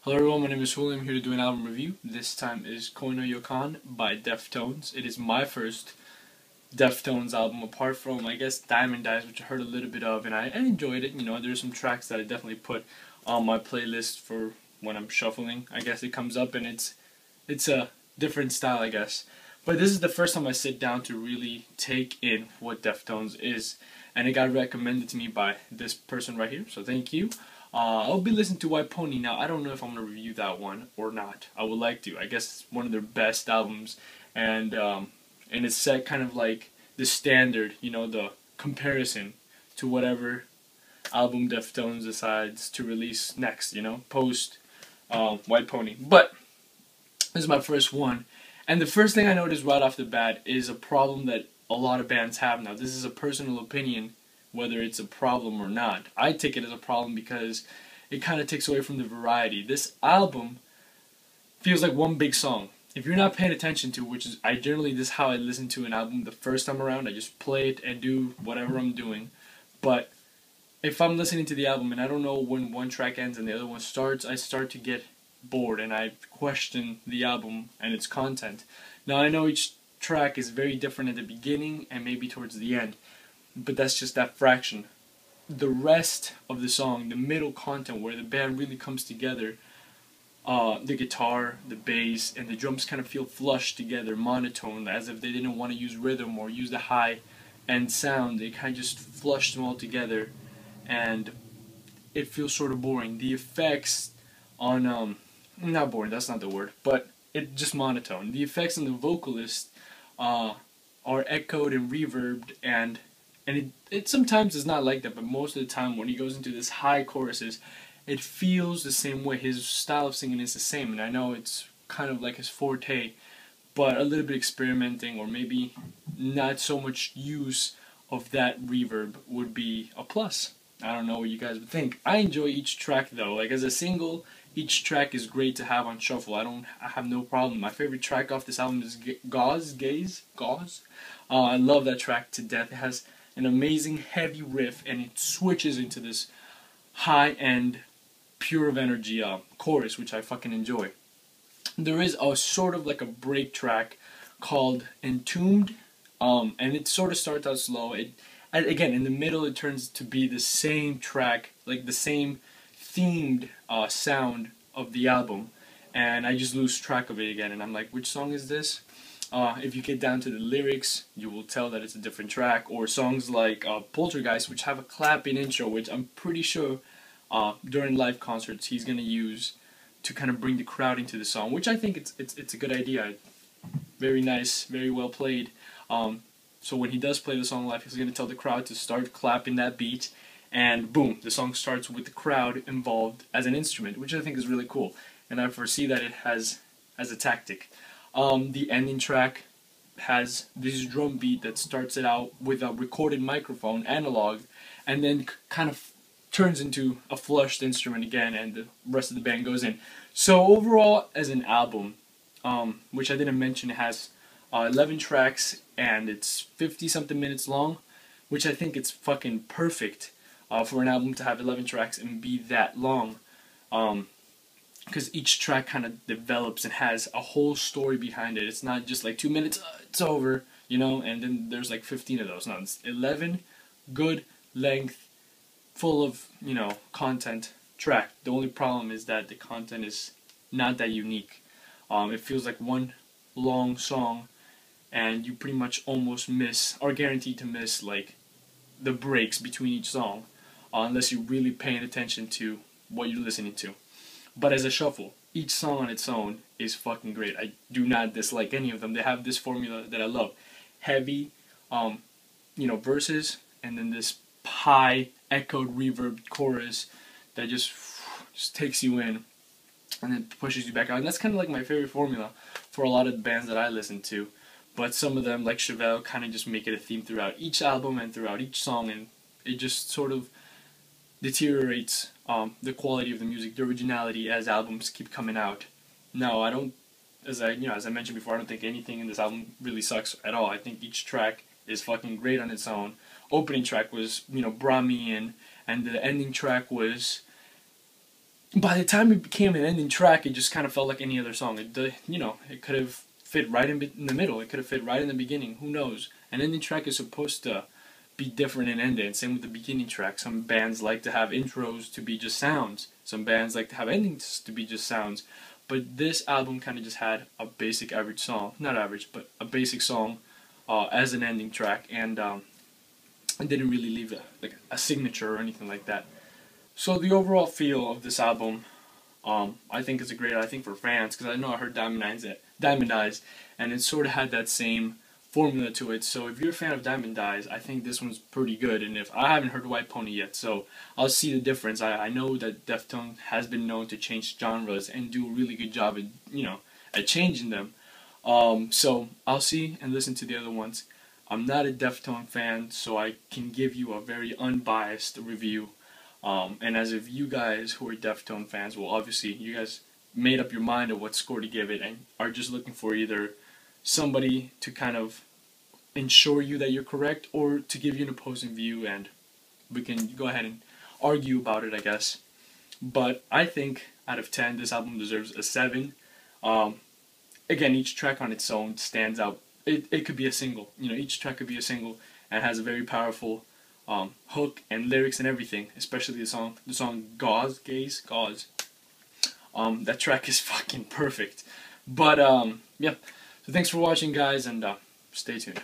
Hello everyone, my name is William. I'm here to do an album review. This time is Koi no Yokan by Deftones. It is my first Deftones album apart from, I guess, Diamond Eyes, which I heard a little bit of, and I enjoyed it. You know, there's some tracks that I definitely put on my playlist for when I'm shuffling. I guess it comes up and it's a different style, I guess. But this is the first time I sit down to really take in what Deftones is, and it got recommended to me by this person right here, so thank you. I'll be listening to White Pony now. I don't know if I'm going to review that one or not. I would like to. I guess it's one of their best albums, and it's set kind of like the standard, you know, the comparison to whatever album Deftones decides to release next, you know, post White Pony. But this is my first one, and the first thing I noticed right off the bat is a problem that a lot of bands have now. This is a personal opinion, whether it's a problem or not. I take it as a problem because it kind of takes away from the variety. This album feels like one big song. If you're not paying attention to, which is this is how I listen to an album the first time around. I just play it and do whatever I'm doing. But if I'm listening to the album and I don't know when one track ends and the other one starts, I start to get bored and I question the album and its content. Now I know each track is very different at the beginning and maybe towards the end, but that's just that fraction. The rest of the song, the middle content where the band really comes together, the guitar, the bass, and the drums kind of feel flushed together, monotone, as if they didn't want to use rhythm or use the high end sound. They kind of just flushed them all together, and it feels sort of boring. The effects on, not boring, that's not the word, but it just monotone. The effects on the vocalist are echoed and reverbed, and it sometimes is not like that, but most of the time when he goes into this high choruses, it feels the same way. His style of singing is the same, and I know it's kind of like his forte, but a little bit experimenting or maybe not so much use of that reverb would be a plus. I don't know what you guys would think. I enjoy each track though. Like as a single, each track is great to have on shuffle. I have no problem. My favorite track off this album is Gauze. I love that track to death. It has an amazing heavy riff and it switches into this high-end pure of energy chorus, which I fucking enjoy. There is a sort of like a break track called Entombed, and it sort of starts out slow. Again, in the middle it turns to be the same track, like the same themed sound of the album, and I just lose track of it again, and I'm like, which song is this? If you get down to the lyrics, you will tell that it's a different track. Or songs like Poltergeist, which have a clapping intro, which I'm pretty sure during live concerts he's gonna use to kind of bring the crowd into the song, which I think it's a good idea. Very nice, very well played. So when he does play the song live, he's gonna tell the crowd to start clapping that beat, and boom, the song starts with the crowd involved as an instrument, which I think is really cool. And I foresee that it has as a tactic. The ending track has this drum beat that starts it out with a recorded microphone, analog, and then kind of turns into a flushed instrument again, and the rest of the band goes in. So overall, as an album, which I didn't mention, it has 11 tracks, and it's 50-something minutes long, which I think it's fucking perfect for an album to have 11 tracks and be that long. Because each track kind of develops and has a whole story behind it. It's not just like 2 minutes, it's over, you know, and then there's like 15 of those. No, it's 11 good length, full of, you know, content track. The only problem is that the content is not that unique. It feels like one long song, and you pretty much almost miss, or guaranteed to miss, like the breaks between each song, unless you're really paying attention to what you're listening to. But as a shuffle, each song on its own is fucking great. I do not dislike any of them. They have this formula that I love. Heavy, you know, verses, and then this high, echoed, reverb chorus that just takes you in and then pushes you back out. And that's kind of like my favorite formula for a lot of the bands that I listen to. But some of them, like Chevelle, kind of just make it a theme throughout each album and throughout each song, and it just sort of deteriorates the quality of the music, the originality, as albums keep coming out. No, I don't. As I mentioned before, I don't think anything in this album really sucks at all. I think each track is fucking great on its own. Opening track was, brought me in, and the ending track was by the time it became an ending track, it just kind of felt like any other song. It could have fit right in the middle. It could have fit right in the beginning. Who knows? An ending track is supposed to be different in ending. Same with the beginning track. Some bands like to have intros to be just sounds. Some bands like to have endings to be just sounds. But this album kind of just had a basic average song. Not average, but a basic song as an ending track. And it didn't really leave a signature or anything like that. So the overall feel of this album, I think is a great. I think for fans, because I know I heard Diamond Eyes, and it sort of had that same formula to it. So if you're a fan of Diamond Eyes, I think this one's pretty good. And if I haven't heard White Pony yet, so I'll see the difference. I know that Deftones has been known to change genres and do a really good job at changing them. So I'll see and listen to the other ones. I'm not a Deftones fan, so I can give you a very unbiased review. And as if you guys who are Deftones fans, well, obviously you guys made up your mind of what score to give it and are just looking for either somebody to kind of ensure you that you're correct or to give you an opposing view, and we can go ahead and argue about it, I guess. But I think out of 10, this album deserves a 7. Again, each track on its own stands out. It could be a single. Each track could be a single and has a very powerful hook and lyrics and everything, especially the song Gauze. That track is fucking perfect. But yeah, so thanks for watching, guys, and stay tuned.